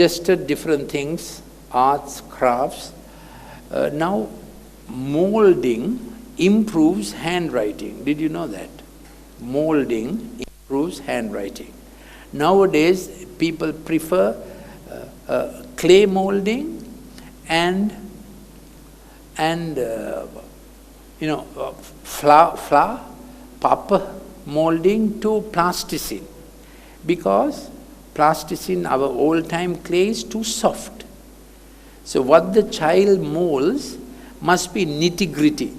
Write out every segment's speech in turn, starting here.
suggested different things, arts, crafts. Now, molding improves handwriting. Did you know that? Molding improves handwriting. Nowadays, people prefer clay molding and flour, paper molding to plasticine, because plasticine, our old-time clay, is too soft. So what the child molds must be nitty-gritty.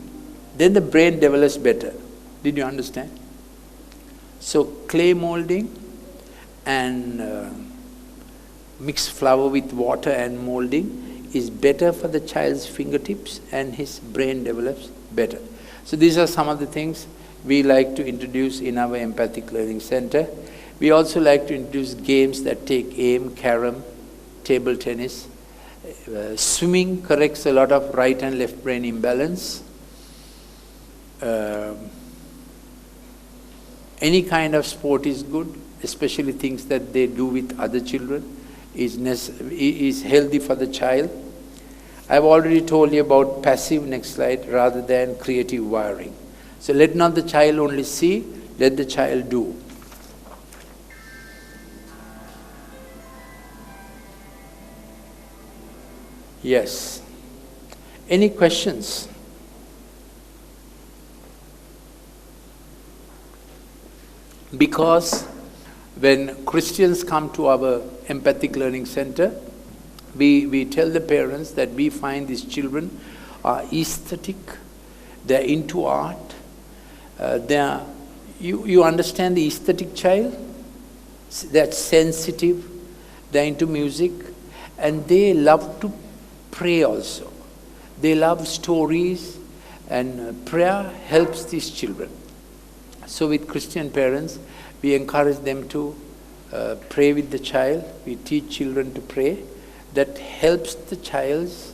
Then the brain develops better. Did you understand? So clay molding and mix flour with water and molding is better for the child's fingertips, and his brain develops better. So these are some of the things we like to introduce in our Empathic Learning Center. We also like to introduce games that take aim, carom, table tennis. Swimming corrects a lot of right and left brain imbalance. Any kind of sport is good, especially things that they do with other children, is healthy for the child. I've already told you about passive, next slide, rather than creative wiring. So let not the child only see, let the child do. Yes. Any questions? Because when Christians come to our Empathic Learning Center, we tell the parents that we find these children are aesthetic, they're into art, you understand the aesthetic child? They're sensitive, they're into music, and they love to pray also. They love stories, and prayer helps these children. So with Christian parents, we encourage them to pray with the child. We teach children to pray. That helps the child's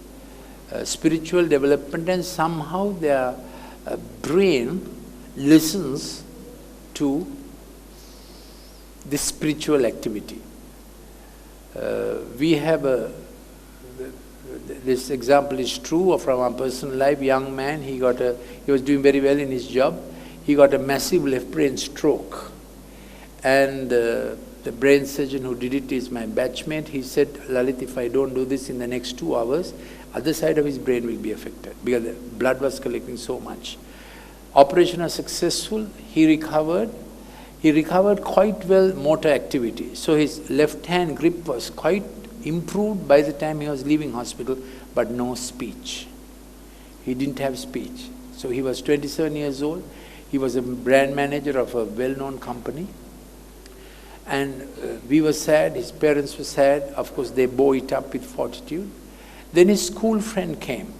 spiritual development, and somehow their brain listens to this spiritual activity. We have this example is true from our personal life. Young man, he was doing very well in his job. He got a massive left brain stroke, and the brain surgeon who did it is my batchmate. He said, Lalith, if I don't do this in the next 2 hours, other side of his brain will be affected, because the blood was collecting so much. Operation was successful. He recovered. He recovered quite well motor activity. So his left hand grip was quite improved by the time he was leaving hospital, but no speech. He didn't have speech. So he was 27 years old. He was a brand manager of a well-known company. And we were sad, his parents were sad. Of course, they bore it up with fortitude. Then his school friend came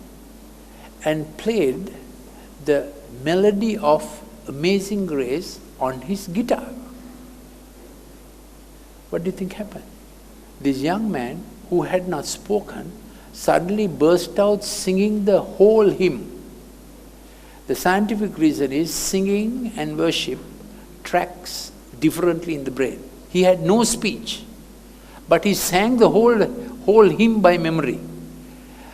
and played the melody of Amazing Grace on his guitar. What do you think happened? This young man, who had not spoken, suddenly burst out singing the whole hymn. The scientific reason is singing and worship tracks differently in the brain. He had no speech, but he sang the whole hymn by memory,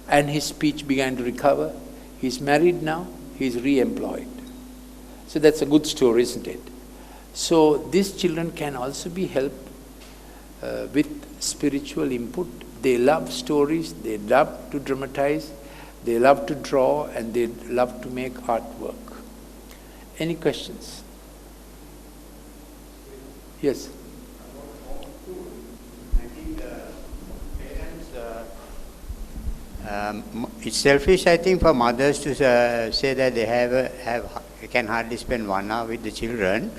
and his speech began to recover. He's married now, he's re-employed. So that's a good story, isn't it? So these children can also be helped with spiritual input. They love stories, they love to dramatize, they love to draw, and they love to make artwork. Any questions? Yes? I think parents, it's selfish, I think, for mothers to say that they can hardly spend 1 hour with the children,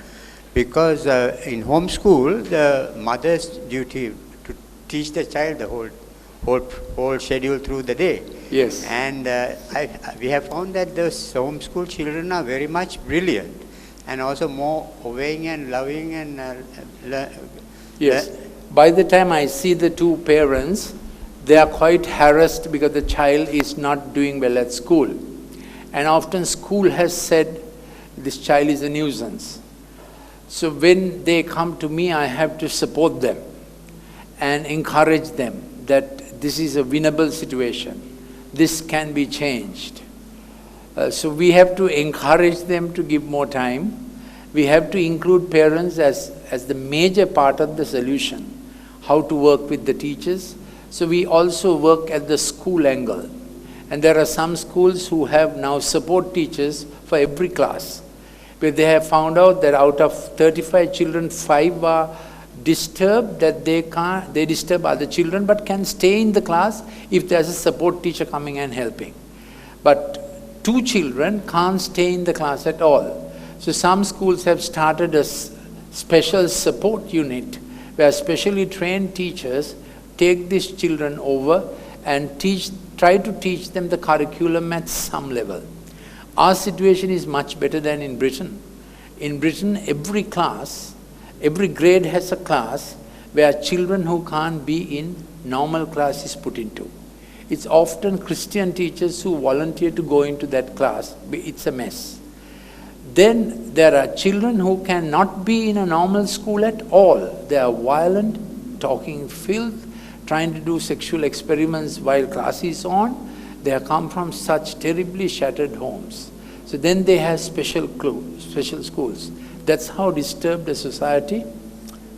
because in homeschool, the mother's duty to teach the child the whole schedule through the day. Yes. And we have found that those homeschool children are very much brilliant, and also more obeying and loving and yes. By the time I see the two parents, they are quite harassed because the child is not doing well at school. And often school has said, this child is a nuisance. So when they come to me, I have to support them. and encourage them that this is a winnable situation. This can be changed. So we have to encourage them to give more time. We have to include parents as the major part of the solution, how to work with the teachers. So we also work at the school angle. And there are some schools who have now support teachers for every class. But they have found out that out of 35 children, 5 are disturbed, that they disturb other children, but can stay in the class if there's a support teacher coming and helping. But 2 children can't stay in the class at all. So some schools have started a special support unit where specially trained teachers take these children over and try to teach them the curriculum at some level. Our situation is much better than in Britain. In Britain, every grade has a class where children who can't be in normal class is put into. It's often Christian teachers who volunteer to go into that class. It's a mess. Then there are children who cannot be in a normal school at all. They are violent, talking filth, trying to do sexual experiments while class is on. They have come from such terribly shattered homes. So then they have special schools. That's how disturbed a society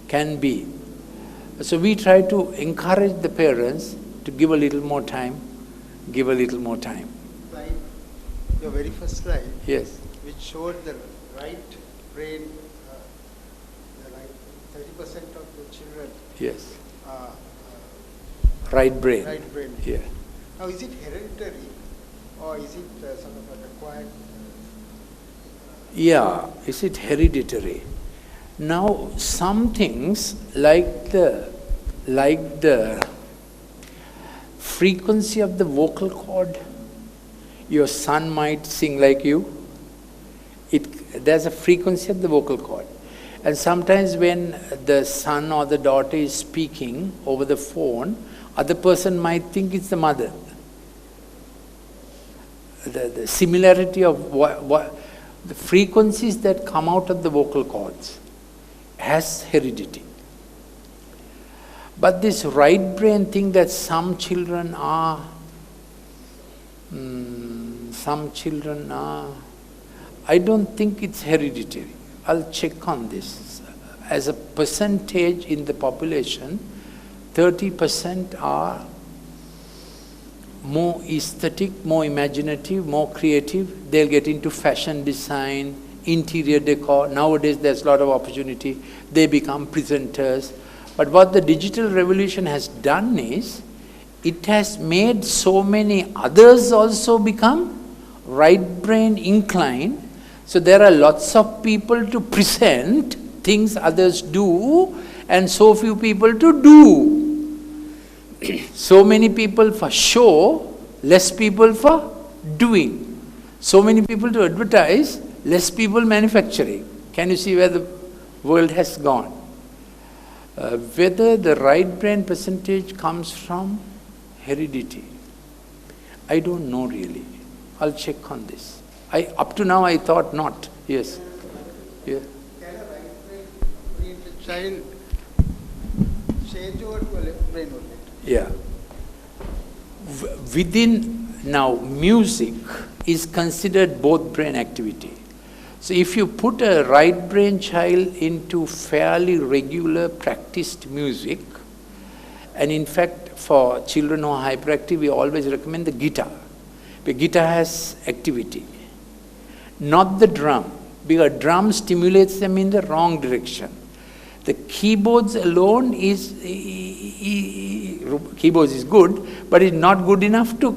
can be. So we try to encourage the parents to give a little more time, give a little more time. Slide, your very first slide. Yes. Which showed the right brain, the right 30% of the children. Yes. Right brain. Right brain. Yeah. Now, is it hereditary, or is it sort of an acquired? Yeah, is it hereditary? Now, some things like the frequency of the vocal cord, your son might sing like you. There's a frequency of the vocal cord. And sometimes when the son or the daughter is speaking over the phone, other person might think it's the mother. The similarity of the frequencies that come out of the vocal cords has heredity. But this right brain thing that some children are, I don't think it's hereditary. I'll check on this. As a percentage in the population, 30% are more aesthetic, more imaginative, more creative. They'll get into fashion design, interior decor. Nowadays there's a lot of opportunity. They become presenters. But what the digital revolution has done is, it has made so many others also become right brain inclined. So there are lots of people to present things others do, and so few people to do. So many people for show, less people for doing. So many people to advertise, less people manufacturing. Can you see where the world has gone? Whether the right brain percentage comes from heredity, I don't know really. I'll check on this. Up to now I thought not. Yes. Yeah. Can a right brain child change over to a left brain only? Yeah. Within now, music is considered both brain activity. So if you put a right brain child into fairly regular practiced music, and in fact for children who are hyperactive, we always recommend the guitar. The guitar has activity, not the drum, because drum stimulates them in the wrong direction. The keyboards alone keyboards is good, but it's not good enough to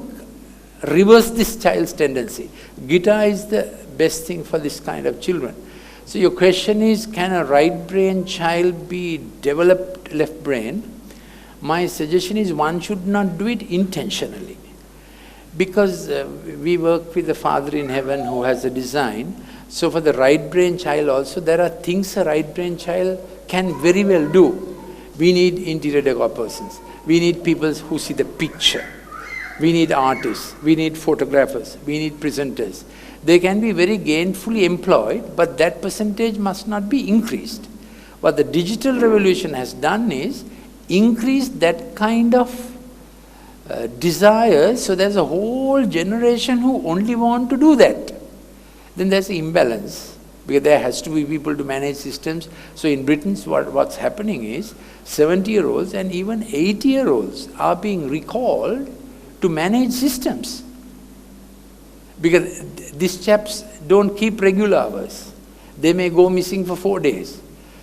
reverse this child's tendency. Guitar is the best thing for this kind of children. So your question is, can a right brain child be developed left brain? My suggestion is one should not do it intentionally. Because we work with the Father in heaven who has a design. So for the right brain child also, there are things a right brain child can very well do. We need interior decor persons. We need people who see the picture. We need artists. We need photographers. We need presenters. They can be very gainfully employed, but that percentage must not be increased. What the digital revolution has done is, increase that kind of desire, so there's a whole generation who only want to do that. Then there's an imbalance, because there has to be people to manage systems. So in Britain, what's happening is 70-year-olds and even 80-year-olds are being recalled to manage systems. Because these chaps don't keep regular hours. They may go missing for 4 days.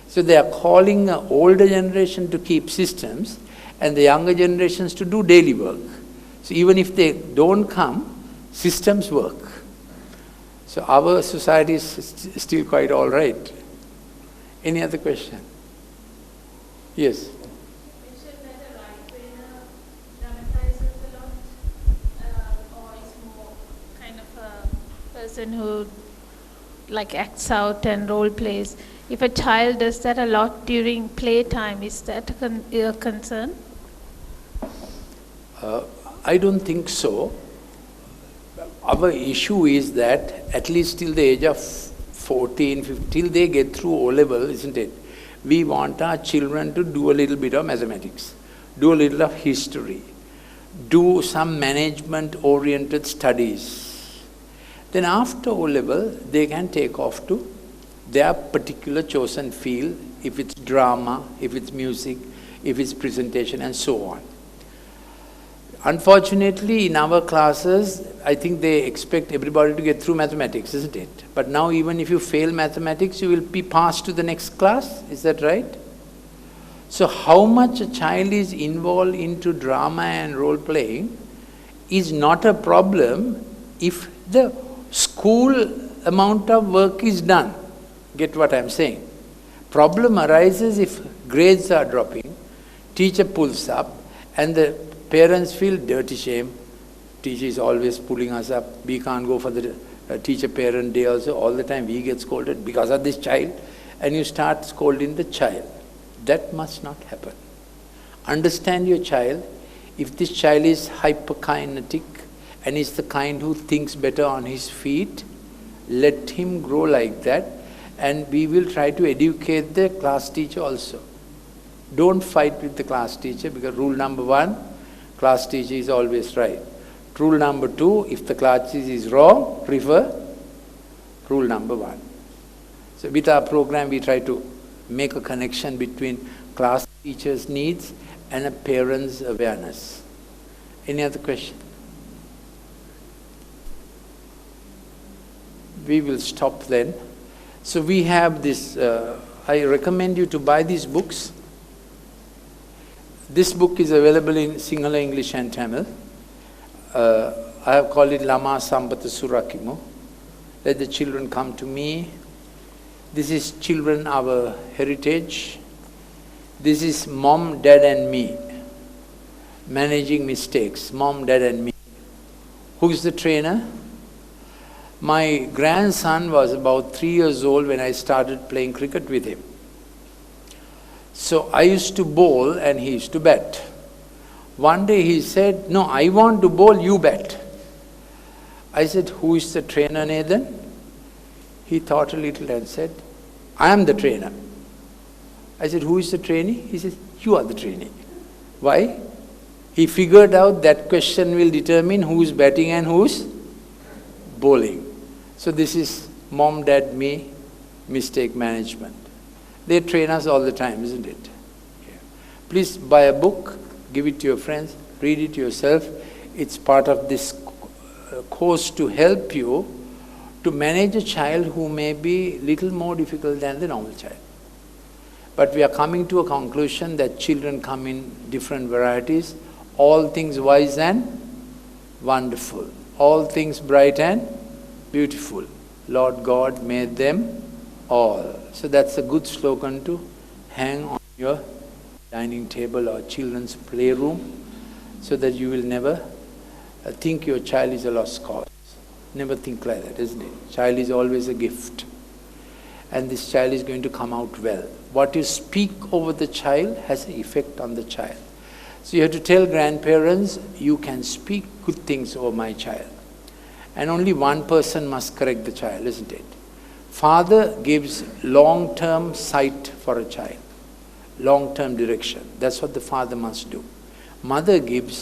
So they are calling an older generation to keep systems and the younger generations to do daily work. So even if they don't come, systems work. So our society is still quite all right. Any other question? Yes? You mentioned that a right brainer dramatizes a lot, or is more kind of a person who like acts out and role plays. If a child does that a lot during playtime, is that a concern? I don't think so. Our issue is that at least till the age of 14, 15, till they get through O-level, isn't it? We want our children to do a little bit of mathematics, do a little of history, do some management-oriented studies. Then after O-level, they can take off to their particular chosen field, if it's drama, if it's music, if it's presentation, and so on. Unfortunately, in our classes, I think they expect everybody to get through mathematics, isn't it? But now even if you fail mathematics, you will be passed to the next class, is that right? So how much a child is involved into drama and role-playing is not a problem if the school amount of work is done. Get what I'm saying? Problem arises if grades are dropping, teacher pulls up, and the parents feel dirty shame. Teacher is always pulling us up. We can't go for the teacher-parent day also. All the time we get scolded because of this child. And you start scolding the child. That must not happen. Understand your child. If this child is hyperkinetic and is the kind who thinks better on his feet, let him grow like that. And we will try to educate the class teacher also. Don't fight with the class teacher, because rule number 1, class teacher is always right. Rule number 2, if the class teacher is wrong, refer rule number 1. So with our program, we try to make a connection between class teacher's needs and a parent's awareness. Any other question? We will stop then. So we have this, I recommend you to buy these books. This book is available in Sinhala, English and Tamil. I have called it Lama Sampatha Surakimu. Let the children come to me. This is Children, Our Heritage. This is Mom, Dad and Me. Managing Mistakes, Mom, Dad and Me. Who is the trainer? My grandson was about 3 years old when I started playing cricket with him. So I used to bowl and he used to bat. One day he said, "No, I want to bowl, you bat." I said, "Who is the trainer, Nathan?" He thought a little and said, "I am the trainer." I said, "Who is the trainee?" He said, "You are the trainee." Why? He figured out that question will determine who is batting and who is bowling. So this is Mom, Dad, Me, mistake management. They train us all the time, isn't it? Yeah. Please buy a book, give it to your friends, read it yourself. It's part of this course to help you to manage a child who may be little more difficult than the normal child. But we are coming to a conclusion that children come in different varieties, all things wise and wonderful, all things bright and beautiful. Lord God made them all. So that's a good slogan to hang on your dining table or children's playroom, so that you will never think your child is a lost cause. Never think like that, isn't it? Child is always a gift. And this child is going to come out well. What you speak over the child has an effect on the child. So you have to tell grandparents, you can speak good things over my child. And only one person must correct the child, isn't it? Father gives long-term sight for a child. long-term direction. That's what the father must do. Mother gives